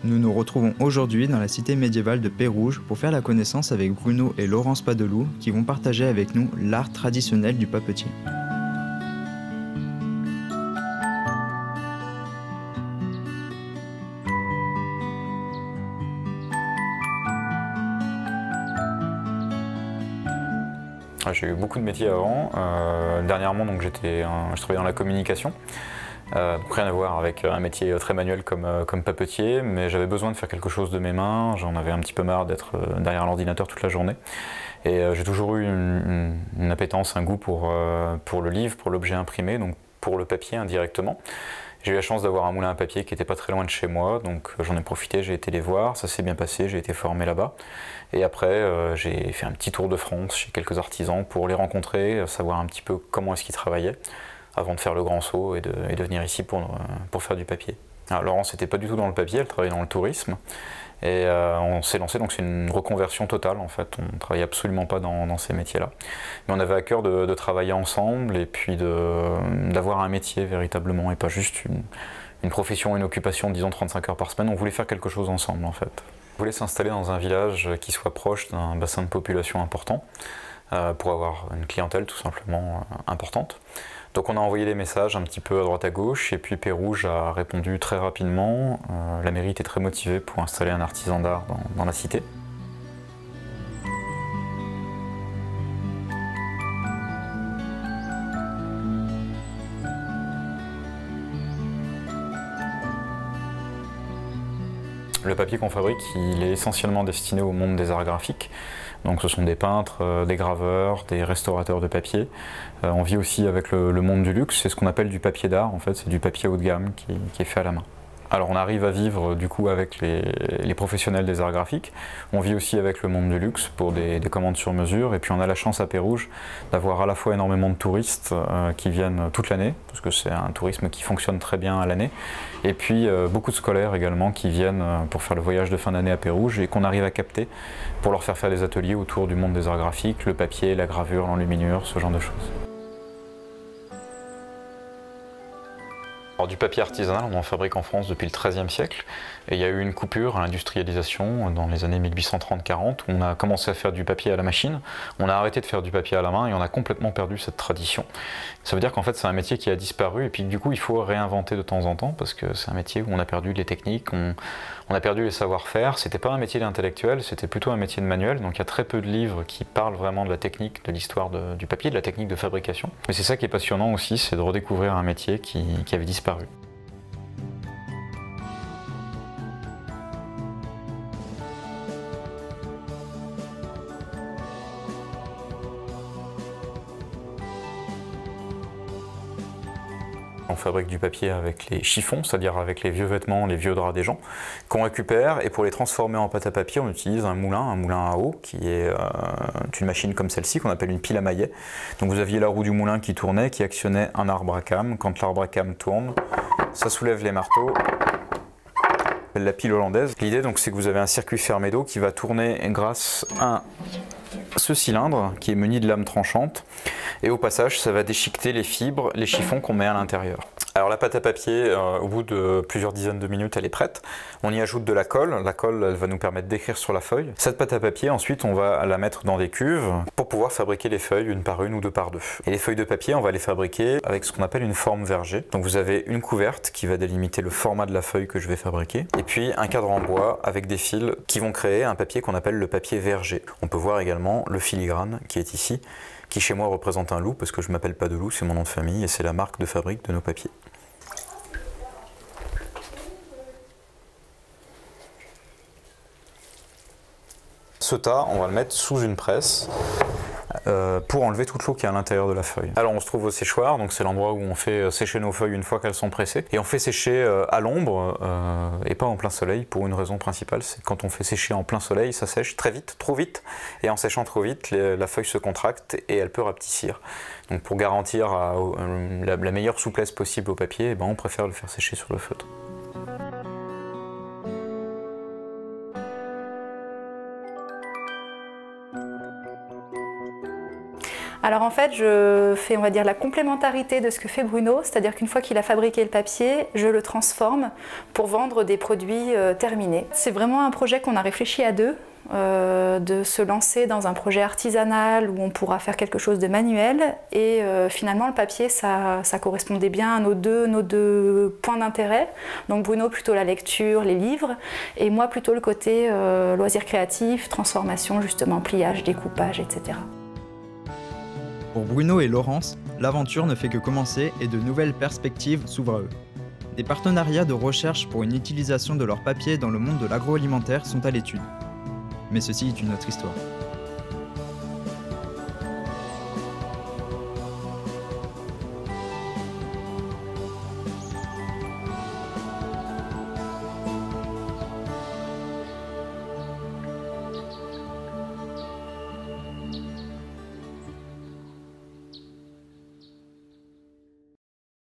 Nous nous retrouvons aujourd'hui dans la cité médiévale de Pérouges pour faire la connaissance avec Bruno et Laurence Padeloup qui vont partager avec nous l'art traditionnel du papetier. J'ai eu beaucoup de métiers avant. Dernièrement, donc, je travaillais dans la communication. Rien à voir avec un métier très manuel comme papetier, mais j'avais besoin de faire quelque chose de mes mains. J'en avais un petit peu marre d'être derrière l'ordinateur toute la journée. Et j'ai toujours eu une appétence, un goût pour le livre, pour l'objet imprimé, donc pour le papier indirectement. J'ai eu la chance d'avoir un moulin à papier qui n'était pas très loin de chez moi, donc j'en ai profité, j'ai été les voir, ça s'est bien passé, j'ai été formé là-bas. Et après, j'ai fait un petit tour de France chez quelques artisans pour les rencontrer, savoir un petit peu comment est-ce qu'ils travaillaient, avant de faire le grand saut et de venir ici pour faire du papier. Alors, Laurence n'était pas du tout dans le papier, elle travaillait dans le tourisme. Et on s'est lancé, donc c'est une reconversion totale en fait, on ne travaillait absolument pas dans ces métiers-là. Mais on avait à cœur de travailler ensemble et puis d'avoir un métier véritablement et pas juste une profession, une occupation, disons 35 heures par semaine. On voulait faire quelque chose ensemble en fait. On voulait s'installer dans un village qui soit proche d'un bassin de population important pour avoir une clientèle tout simplement importante. Donc on a envoyé des messages un petit peu à droite à gauche et puis Pérouges a répondu très rapidement. La mairie était très motivée pour installer un artisan d'art dans la cité. Le papier qu'on fabrique, il est essentiellement destiné au monde des arts graphiques. Donc ce sont des peintres, des graveurs, des restaurateurs de papier. On vit aussi avec le monde du luxe, c'est ce qu'on appelle du papier d'art en fait, c'est du papier haut de gamme qui est fait à la main. Alors on arrive à vivre du coup avec les professionnels des arts graphiques, on vit aussi avec le monde du luxe pour des commandes sur mesure et puis on a la chance à Pérouges d'avoir à la fois énormément de touristes qui viennent toute l'année, parce que c'est un tourisme qui fonctionne très bien à l'année, et puis beaucoup de scolaires également qui viennent pour faire le voyage de fin d'année à Pérouges et qu'on arrive à capter pour leur faire des ateliers autour du monde des arts graphiques, le papier, la gravure, l'enluminure, ce genre de choses. Alors, du papier artisanal, on en fabrique en France depuis le XIIIe siècle et il y a eu une coupure à l'industrialisation dans les années 1830-40 où on a commencé à faire du papier à la machine, on a arrêté de faire du papier à la main et on a complètement perdu cette tradition. Ça veut dire qu'en fait c'est un métier qui a disparu et puis du coup il faut réinventer de temps en temps parce que c'est un métier où on a perdu les techniques, on a perdu les savoir-faire, c'était pas un métier d'intellectuel, c'était plutôt un métier de manuel, donc il y a très peu de livres qui parlent vraiment de la technique, de l'histoire du papier, de la technique de fabrication. Mais c'est ça qui est passionnant aussi, c'est de redécouvrir un métier qui avait disparu. On fabrique du papier avec les chiffons, c'est-à-dire avec les vieux vêtements, les vieux draps des gens, qu'on récupère et pour les transformer en pâte à papier, on utilise un moulin à eau qui est une machine comme celle-ci qu'on appelle une pile à maillet. Donc vous aviez la roue du moulin qui tournait, qui actionnait un arbre à cames. Quand l'arbre à cames tourne, ça soulève les marteaux. La pile hollandaise. L'idée donc c'est que vous avez un circuit fermé d'eau qui va tourner grâce à ce cylindre qui est muni de lames tranchantes et au passage ça va déchiqueter les fibres, les chiffons qu'on met à l'intérieur. Alors la pâte à papier, au bout de plusieurs dizaines de minutes, elle est prête. On y ajoute de la colle elle va nous permettre d'écrire sur la feuille. Cette pâte à papier, ensuite on va la mettre dans des cuves pour pouvoir fabriquer les feuilles une par une ou deux par deux. Et les feuilles de papier, on va les fabriquer avec ce qu'on appelle une forme verger. Donc vous avez une couverte qui va délimiter le format de la feuille que je vais fabriquer et puis un cadre en bois avec des fils qui vont créer un papier qu'on appelle le papier verger. On peut voir également le filigrane qui est ici, qui chez moi représente un loup parce que je ne m'appelle pas Padeloup, c'est mon nom de famille et c'est la marque de fabrique de nos papiers. Ce tas, on va le mettre sous une presse pour enlever toute l'eau qui est à l'intérieur de la feuille. Alors on se trouve au séchoir, donc c'est l'endroit où on fait sécher nos feuilles une fois qu'elles sont pressées. Et on fait sécher à l'ombre et pas en plein soleil pour une raison principale, c'est que quand on fait sécher en plein soleil, ça sèche très vite, trop vite. Et en séchant trop vite, la feuille se contracte et elle peut rapetissir. Donc pour garantir la meilleure souplesse possible au papier, eh ben, on préfère le faire sécher sur le feutre. Alors en fait, je fais, on va dire, la complémentarité de ce que fait Bruno, c'est-à-dire qu'une fois qu'il a fabriqué le papier, je le transforme pour vendre des produits terminés. C'est vraiment un projet qu'on a réfléchi à deux, de se lancer dans un projet artisanal où on pourra faire quelque chose de manuel et finalement le papier ça correspondait bien à nos deux points d'intérêt. Donc Bruno plutôt la lecture, les livres et moi plutôt le côté loisirs créatifs, transformation justement, pliage, découpage, etc. Pour Bruno et Laurence, l'aventure ne fait que commencer et de nouvelles perspectives s'ouvrent à eux. Des partenariats de recherche pour une utilisation de leur papier dans le monde de l'agroalimentaire sont à l'étude. Mais ceci est une autre histoire.